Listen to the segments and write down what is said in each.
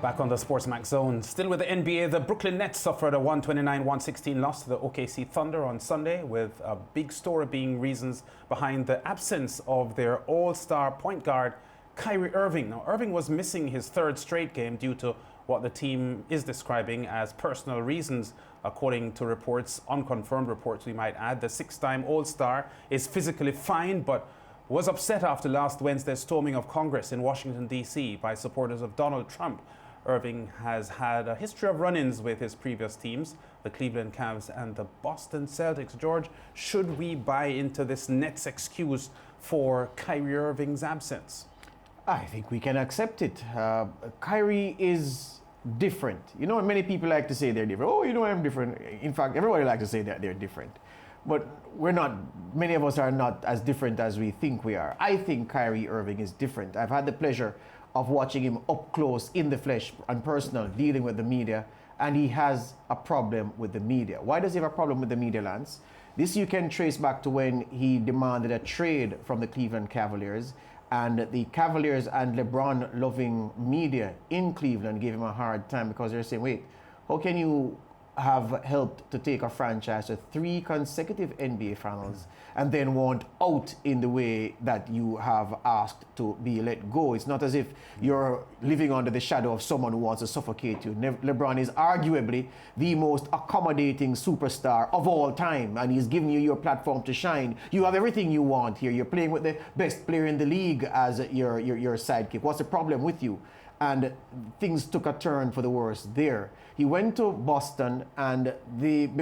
Back on the SportsMax Zone. Still with the NBA, the Brooklyn Nets suffered a 129-116 loss to the OKC Thunder on Sunday, with a big story being reasons behind the absence of their all-star point guard, Kyrie Irving. Now, Irving was missing his third straight game due to what the team is describing as personal reasons. According to reports, unconfirmed reports we might add, the six-time all-star is physically fine, but was upset after last Wednesday's storming of Congress in Washington, D.C. by supporters of Donald Trump. Irving has had a history of run-ins with his previous teams, the Cleveland Cavs and the Boston Celtics. George, should we buy into this Nets excuse for Kyrie Irving's absence? I think we can accept it. Kyrie is different. You know, many people like to say they're different. Oh, you know, I'm different. In fact, everybody likes to say that they're different. But we're not, many of us are not as different as we think we are. I think Kyrie Irving is different. I've had the pleasure of watching him up close, in the flesh and personal, dealing with the media, and he has a problem with the media. Why does he have a problem with the media, Lance? This you can trace back to when he demanded a trade from the Cleveland Cavaliers, and the Cavaliers and LeBron-loving media in Cleveland gave him a hard time because they're saying, wait, how can you have helped to take a franchise to 3 consecutive NBA finals and then want out in the way that you have asked to be let go? It's not as if you're living under the shadow of someone who wants to suffocate you. LeBron is arguably the most accommodating superstar of all time, and he's giving you your platform to shine. You have everything you want here. You're playing with the best player in the league as your sidekick. What's the problem with you? And things took a turn for the worse there. He went to Boston, and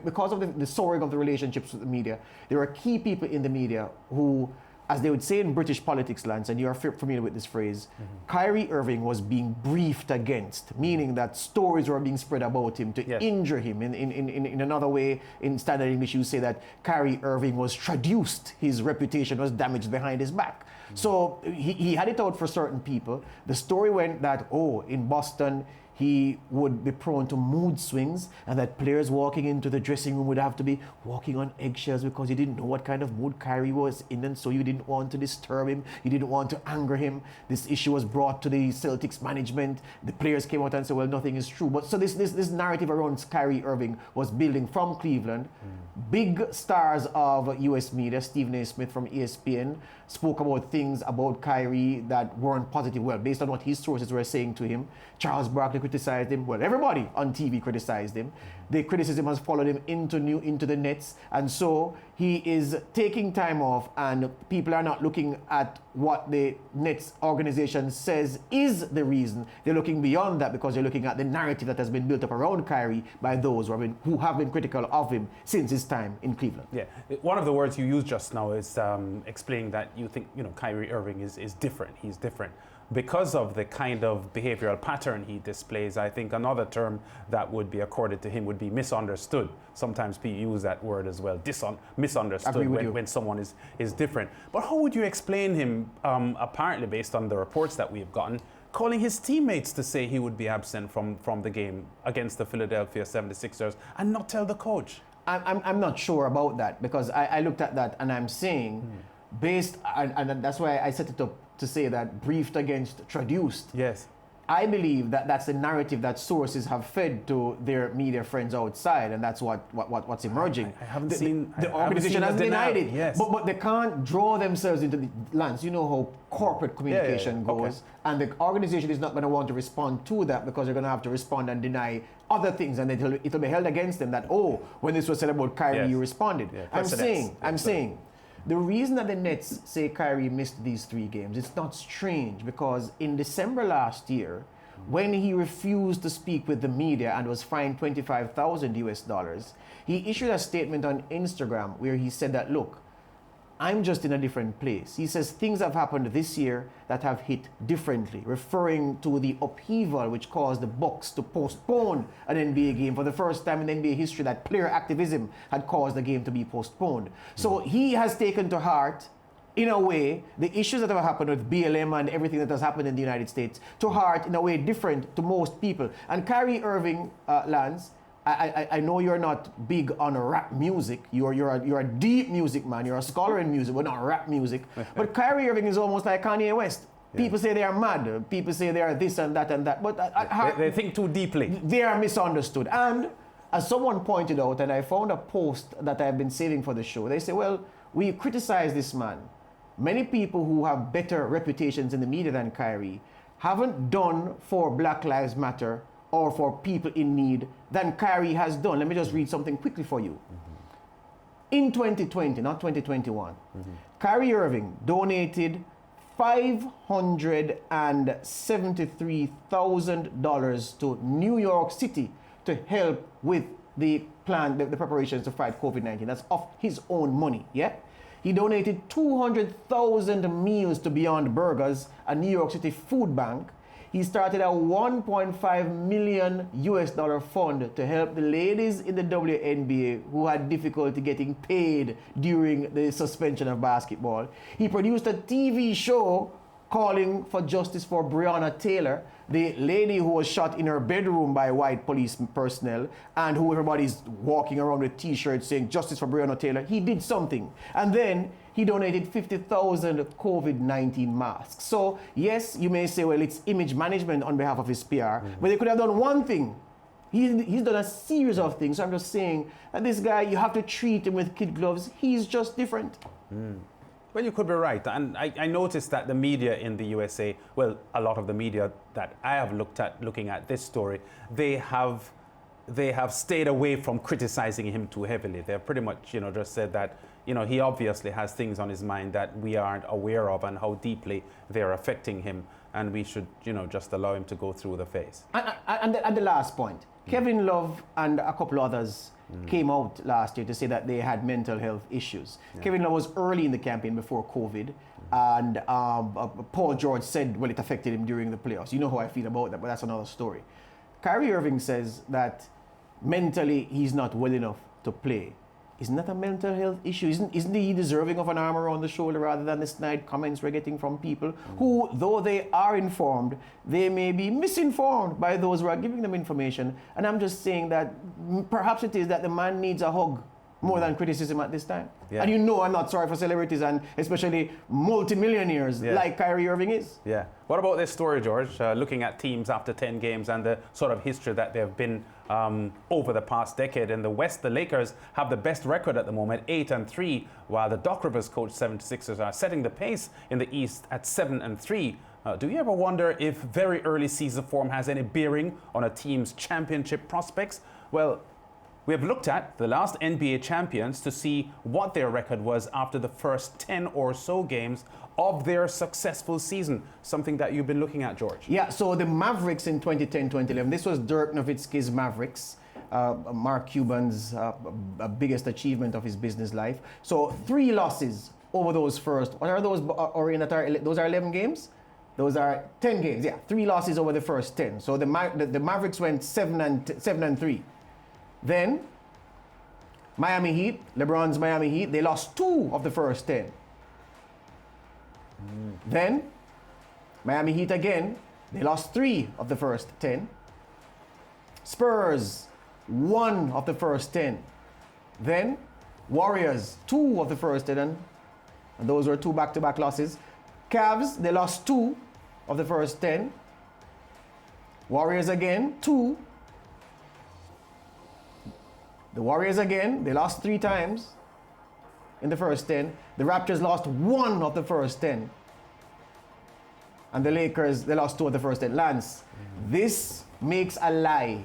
because of the soaring of the relationships with the media, there are key people in the media who, as they would say in British politics, Lance, and you're familiar with this phrase, Kyrie Irving was being briefed against, meaning that stories were being spread about him to injure him. In another way, in standard English, you say that Kyrie Irving was traduced. His reputation was damaged behind his back. So he had it out for certain people. The story went that, in Boston, he would be prone to mood swings, and that players walking into the dressing room would have to be walking on eggshells because you didn't know what kind of mood Kyrie was in, and so you didn't want to disturb him, you didn't want to anger him. This issue was brought to the Celtics management. The players came out and said, well, nothing is true. But so this narrative around Kyrie Irving was building from Cleveland. Big stars of US media, Stephen A. Smith from ESPN, spoke about things about Kyrie that weren't positive. Well, based on what his sources were saying to him, Charles Barkley criticized him. Well, everybody on TV criticized him. The criticism has followed him into the Nets, and so he is taking time off, and people are not looking at what the Nets organization says is the reason. They're looking beyond that because they're looking at the narrative that has been built up around Kyrie by those who have been critical of him since his time in Cleveland. Yeah, one of the words you used just now is explaining that you think Kyrie Irving is different. He's different because of the kind of behavioral pattern he displays. I think another term that would be accorded to him would be misunderstood. Sometimes people use that word as well, misunderstood when someone is different. But how would you explain him, apparently based on the reports that we've gotten, calling his teammates to say he would be absent from the game against the Philadelphia 76ers and not tell the coach? I'm not sure about that, because I looked at that and I'm saying, and that's why I set it up to say that briefed against traduced. Yes. I believe that that's the narrative that sources have fed to their media friends outside, and that's what's emerging. I haven't seen... The organization has denied it. Yes. But they can't draw themselves into the Lance. You know how corporate communication goes. Okay. And the organization is not going to want to respond to that because they're going to have to respond and deny other things, and it'll be held against them that, when this was said about Kyrie, you responded. Yeah, I'm saying, the reason that the Nets say Kyrie missed these 3 games, it's not strange, because in December last year, when he refused to speak with the media and was fined $25,000, he issued a statement on Instagram where he said that, look, I'm just in a different place. He says things have happened this year that have hit differently, referring to the upheaval which caused the Bucks to postpone an NBA game for the first time in NBA history. That player activism had caused the game to be postponed. So he has taken to heart, in a way, the issues that have happened with BLM and everything that has happened in the United States to heart in a way different to most people. And Kyrie Irving, Lance, I know you're not big on rap music. You're a deep music man. You're a scholar in music, but not rap music. But Kyrie Irving is almost like Kanye West. People say they are mad. People say they are this and that and that. But they think too deeply. They are misunderstood. And as someone pointed out, and I found a post that I've been saving for the show, they say, well, we criticize this man. Many people who have better reputations in the media than Kyrie haven't done for Black Lives Matter or for people in need than Kyrie has done. Let me just read something quickly for you. In 2020, not 2021, Kyrie Irving donated $573,000 to New York City to help with the preparations to fight COVID-19. That's off his own money, yeah? He donated 200,000 meals to Beyond Burgers, a New York City food bank. He started a $1.5 million fund to help the ladies in the WNBA who had difficulty getting paid during the suspension of basketball. He produced a TV show calling for justice for Breonna Taylor, the lady who was shot in her bedroom by white police personnel and who everybody's walking around with t-shirts saying justice for Breonna Taylor. He did something. And then he donated 50,000 COVID-19 masks. So yes, you may say, well, it's image management on behalf of his PR, but they could have done one thing. He's done a series of things. So I'm just saying that this guy, you have to treat him with kid gloves. He's just different. Well, you could be right. And I noticed that the media in the USA, well, a lot of the media that I have looked at, looking at this story, they have stayed away from criticizing him too heavily. They've pretty much, just said that, he obviously has things on his mind that we aren't aware of and how deeply they're affecting him. And we should, just allow him to go through the phase. And the last point, Kevin Love and a couple others came out last year to say that they had mental health issues. Yeah. Kevin Love was early in the campaign before COVID, and Paul George said, well, it affected him during the playoffs. You know how I feel about that, but that's another story. Kyrie Irving says that mentally he's not well enough to play. Isn't that a mental health issue? Isn't he deserving of an arm around the shoulder rather than the snide comments we're getting from people who, though they are informed, they may be misinformed by those who are giving them information? And I'm just saying that perhaps it is that the man needs a hug more than criticism at this time. Yeah. And I'm not sorry for celebrities and especially multimillionaires like Kyrie Irving is. Yeah. What about this story, George? Looking at teams after 10 games and the sort of history that they've been over the past decade. In the West, the Lakers have the best record at the moment, 8-3, while the Doc Rivers coach 76ers are setting the pace in the East at 7-3. Do you ever wonder if very early season form has any bearing on a team's championship prospects? Well, we have looked at the last NBA champions to see what their record was after the first 10 or so games of their successful season, something that you've been looking at, George. Yeah, so the Mavericks in 2010-2011, this was Dirk Nowitzki's Mavericks, Mark Cuban's biggest achievement of his business life. So 3 losses over those first, what are those, those are 11 games? Those are 10 games, yeah, 3 losses over the first 10. So the Mavericks went 7-3. Then, Miami Heat, LeBron's Miami Heat, they lost 2 of the first 10. Then, Miami Heat again, they lost 3 of the first 10. Spurs, 1 of the first 10. Then, Warriors, 2 of the first 10. And those were 2 back-to-back losses. Cavs, they lost 2 of the first 10. Warriors again, 2. The Warriors again, they lost 3 times in the first 10. The Raptors lost 1 of the first 10. And the Lakers, they lost 2 of the first 10. Lance, this makes a lie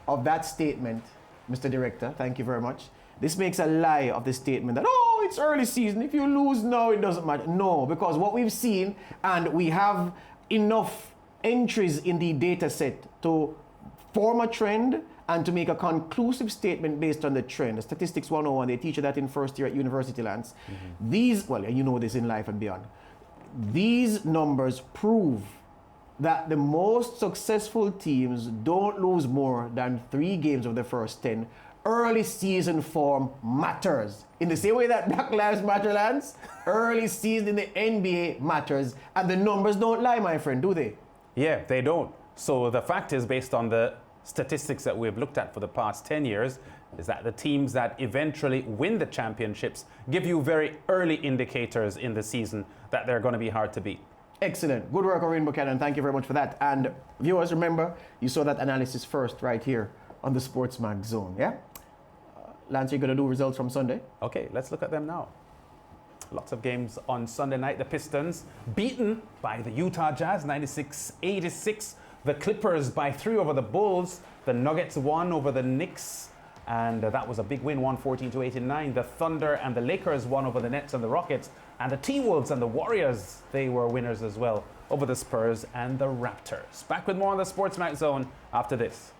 of that statement, Mr. Director, thank you very much. This makes a lie of the statement that, oh, it's early season, if you lose now, it doesn't matter. No, because what we've seen, and we have enough entries in the data set to form a trend and to make a conclusive statement based on the trend. The Statistics 101, they teach you that in first year at university, Lance. These, well, you know this in life and beyond. These numbers prove that the most successful teams don't lose more than 3 games of the first 10. Early season form matters. In the same way that Black Lives Matter, Lance, early season in the NBA matters. And the numbers don't lie, my friend, do they? Yeah, they don't. So the fact is, based on the statistics that we've looked at for the past 10 years, is that the teams that eventually win the championships give you very early indicators in the season that they're going to be hard to beat. Excellent. Good work, Orin Buchanan. Thank you very much for that. And viewers, remember, you saw that analysis first right here on the SportsMax Zone, yeah? Lance, you're going to do results from Sunday? Okay, let's look at them now. Lots of games on Sunday night. The Pistons beaten by the Utah Jazz, 96-86. The Clippers by 3 over the Bulls. The Nuggets won over the Knicks, and that was a big win, 114-89. The Thunder and the Lakers won over the Nets and the Rockets. And the T-Wolves and the Warriors, they were winners as well over the Spurs and the Raptors. Back with more on the SportsMax Zone after this.